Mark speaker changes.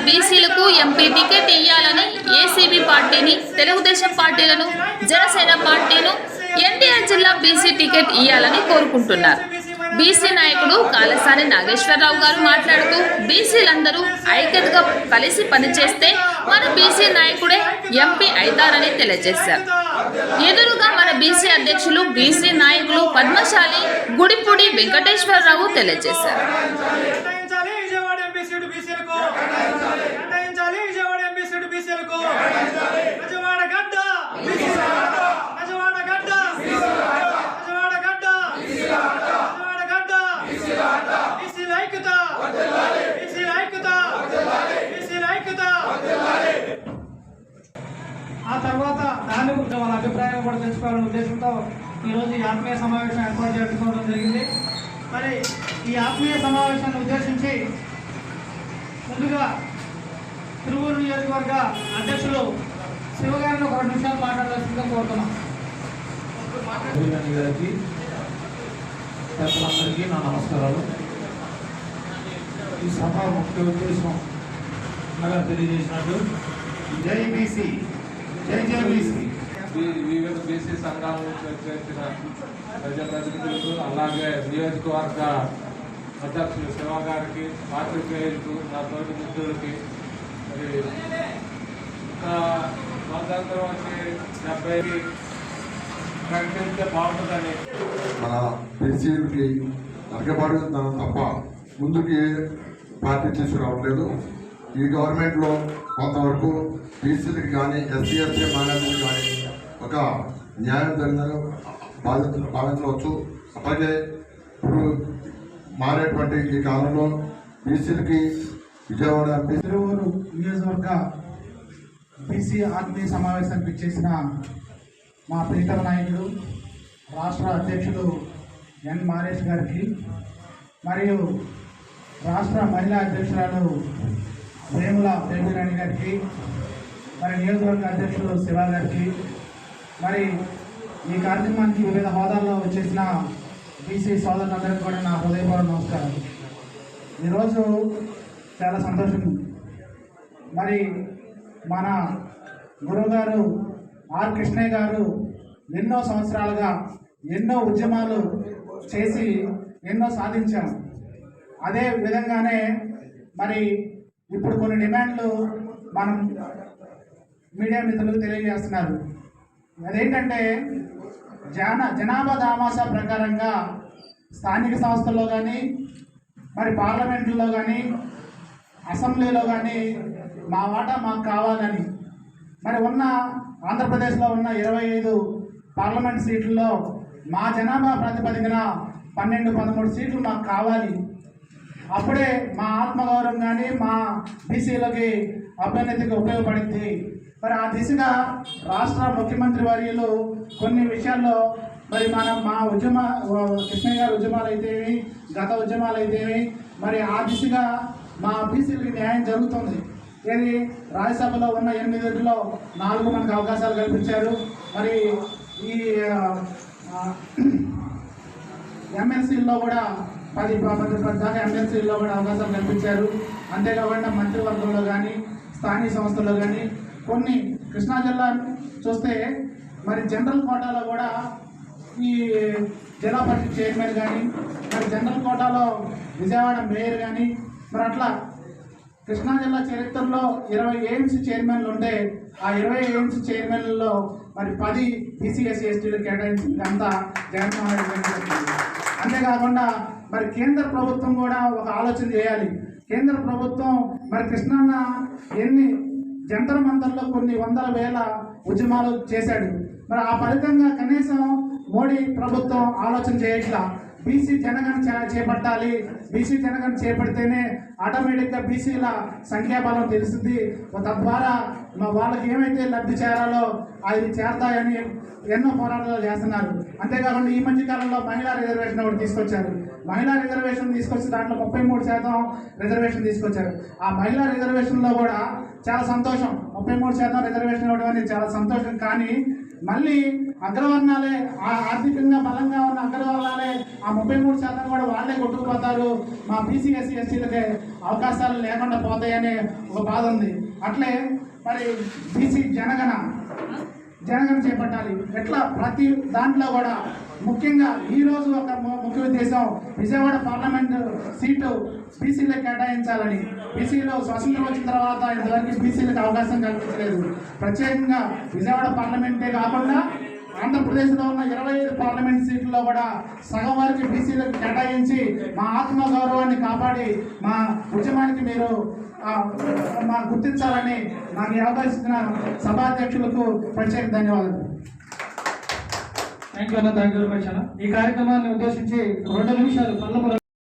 Speaker 1: బీసీలకు MP ticket ఇవ్వాలని ACB పార్టీని, తెలుగుదేశం పార్టీలను, జనసేన పార్టీను ఎన్టీఆర్ జిల్లా బీసీ టికెట్ ఇవ్వాలని కోరుకుంటున్నారు. బీసీ నాయకుడు కాళసాని నాగేశ్వరరావు గారు మాట్లాడుతూ బీసీలందరూ ఐక్యతగా కలిసి పనిచేస్తే మన బీసీ నాయకుడే ఎంపీ అవుతారని తెలియజేశారు. ఎదురుగా మన బీసీ అధ్యక్షులు, బీసీ నాయకులు పద్మశాలి గుడిపూడి వెంకటేశ్వరరావు తెలియజేశారు.
Speaker 2: ఆ తర్వాత దాని గురించి వాళ్ళ అభిప్రాయం కూడా తెలుసుకోవాలనే ఉద్దేశంతో ఈరోజు ఈ ఆత్మీయ సమావేశం ఏర్పాటు చేసుకోవడం జరిగింది. మరి ఈ ఆత్మీయ సమావేశాన్ని ఉద్దేశించి ముందుగా తిరువూరు నియోజకవర్గ అధ్యక్షులు శివగారిని ఒక 2 నిమిషాలు మాట్లాడాల్సిందిగా కోరుతున్నాం.
Speaker 3: పెద్దలందరికీ నా నమస్కారాలు. ఈ సభ ముఖ్య ఉద్దేశం తెలియజేసినట్టు
Speaker 4: జై బీసీ, జై జై బీసీ.
Speaker 5: వివిధ బీసీ సంఘాల నుంచి వచ్చేసిన ప్రజాప్రతినిధులకు, అలాగే నియోజకవర్గ అధ్యక్షులు శివ గారికి, పాత్రికేయులకు, నా తోటి మిత్రులకి, మరి ఇంకా స్వాతంత్రం వచ్చి 70 ప్రకటించే బాగుంటుందని
Speaker 4: మన బీసీలకి నరకబడుతున్నాం తప్ప ముందుకి పార్టీ తీసుకురావట్లేదు. ఈ గవర్నమెంట్లో కొంతవరకు బీసీలకి కానీ, ఎస్సీ ఎస్టీ మైనారిటీలకు కానీ ఒక న్యాయం జరిగిందని భావించవచ్చు. అలాగే ఇప్పుడు మారేటువంటి ఈ కాలంలో బీసీలకి విజయవాడ
Speaker 2: తిరువూరు నియోజకవర్గ బీసీ ఆత్మీయ సమావేశానికి ఇచ్చేసిన మా ప్రీతమ నాయకుడు, రాష్ట్ర అధ్యక్షుడు ఎన్ మారేష్ గారికి, మరియు రాష్ట్ర మహిళా అధ్యక్షురాలు వేముల బేబీరాణి గారికి, మరి నియోజకవర్గ అధ్యక్షుడు శివ గారికి, మరి ఈ కార్యక్రమానికి వివిధ హోదాల్లో వచ్చేసిన బీసీ సోదరులందరికీ కూడా నా హృదయపూర్వక నమస్కారం. ఈరోజు చాలా సంతోషం. మరి మన గురువుగారు ఆర్ కృష్ణయ్య గారు ఎన్నో సంవత్సరాలుగా ఎన్నో ఉద్యమాలు చేసి ఎన్నో సాధించాం. అదే విధంగానే మరి ఇప్పుడు కొన్ని డిమాండ్లు మనం మీడియా మిత్రులకు తెలియజేస్తున్నారు. అదేంటంటే జనాభా దామాషా ప్రకారంగా స్థానిక సంస్థల్లో కానీ, మరి పార్లమెంట్లో కానీ, అసెంబ్లీలో కానీ మా వాటా మాకు కావాలని, మరి ఉన్న ఆంధ్రప్రదేశ్లో ఉన్న 25 పార్లమెంట్ సీట్లలో మా జనాభా ప్రాతిపదికన 12-13 సీట్లు మాకు కావాలి. అప్పుడే మా ఆత్మగౌరవం కానీ, మా బీసీలకి అభ్యున్నతికి ఉపయోగపడింది. మరి ఆ దిశగా రాష్ట్ర ముఖ్యమంత్రి వర్యులు కొన్ని విషయాల్లో మరి మా కృష్ణయ్య గారి ఉద్యమాలు అయితేవి, గత ఉద్యమాలు అయితేవి, మరి ఆ దిశగా మా బీసీలకి న్యాయం జరుగుతుంది. ఏది రాజ్యసభలో ఉన్న 8లో 4 మనకు అవకాశాలు కల్పించారు. మరి ఈ ఎమ్మెల్సీల్లో కూడా 10 దాకా ఎమ్మెల్సీల్లో కూడా అవకాశాలు కల్పించారు. అంతేకాకుండా మంత్రివర్గంలో కానీ, స్థానిక సంస్థల్లో కానీ కొన్ని కృష్ణా జిల్లా చూస్తే మరి జనరల్ కోటాలో కూడా ఈ జిల్లా పరిషత్ చైర్మన్ కానీ, మరి జనరల్ కోటాలో విజయవాడ మేయర్ కానీ, మరి అట్లా కృష్ణా జిల్లా చరిత్రలో 20 ఎయిమ్స్ చైర్మన్లు ఉంటే ఆ 20 ఎయిమ్స్ చైర్మన్లలో మరి 10 బీసీ ఎస్సీ ఎస్టీలు కేటాయించింది అంతా జగన్మోహన్ రెడ్డి గారు. అంతేకాకుండా మరి కేంద్ర ప్రభుత్వం కూడా ఒక ఆలోచన చేయాలి. కేంద్ర ప్రభుత్వం మరి కృష్ణన్న ఎన్ని జంతర్ మంతర్లో కొన్ని 100,000 ఉద్యమాలు చేశాడు. మరి ఆ ఫలితంగా కనీసం మోడీ ప్రభుత్వం ఆలోచన చేయట్లా. బీసీ జనగణన చేపట్టాలి. బీసీ జనగణన చేపడితేనే ఆటోమేటిక్గా బీసీల సంఖ్యాబలం తెలుస్తుంది. తద్వారా వాళ్ళకి ఏమైతే లబ్ధి చేరాలో అది చేరతాయని ఎన్నో పోరాటాలు చేస్తున్నారు. అంతేకాకుండా ఈ మధ్య కాలంలో మహిళా రిజర్వేషన్ ఒకటి తీసుకొచ్చారు. మహిళా రిజర్వేషన్ తీసుకొచ్చి దాంట్లో 33% రిజర్వేషన్ తీసుకొచ్చారు. ఆ మహిళా రిజర్వేషన్లో కూడా చాలా సంతోషం. 33% రిజర్వేషన్ ఇవ్వడం అనేది చాలా సంతోషం. కానీ మళ్ళీ అగ్రవర్ణాలే ఆర్థికంగా బలంగా ఉన్న అగ్రవర్ణాలే ఆ 33% కూడా వాళ్ళే కొట్టుకుపోతారు, మా బీసీ ఎస్సీ ఎస్టీలకి అవకాశాలు లేకుండా పోతాయనే ఒక బాధ ఉంది. అట్లే మరి బీసీ జనగణ చేపట్టాలి. ఎట్లా ప్రతి దాంట్లో కూడా ముఖ్యంగా ఈరోజు ఒక ముఖ్య ఉద్దేశం విజయవాడ పార్లమెంటు సీటు బీసీలకు కేటాయించాలని. బీసీలో స్వతంత్రం వచ్చిన తర్వాత ఇంతవరకు బీసీలకు అవకాశం కల్పించలేదు. ప్రత్యేకంగా విజయవాడ పార్లమెంటే కాకుండా ఆంధ్రప్రదేశ్లో ఉన్న 25 పార్లమెంట్ సీట్లలో కూడా సగం వారికి బీసీలకు కేటాయించి మా ఆత్మగౌరవాన్ని కాపాడి మా ఉద్యమానికి మీరు మా గుర్తించాలని నాకు ఈ అవకాశం ఇచ్చిన సభాధ్యక్షులకు ప్రత్యేక ధన్యవాదాలు.
Speaker 6: థ్యాంక్ యూ అన్న, థ్యాంక్ యూ వెరీ మచ్ అన్న. ఈ కార్యక్రమాన్ని ఉద్దేశించి 2 నిమిషాలు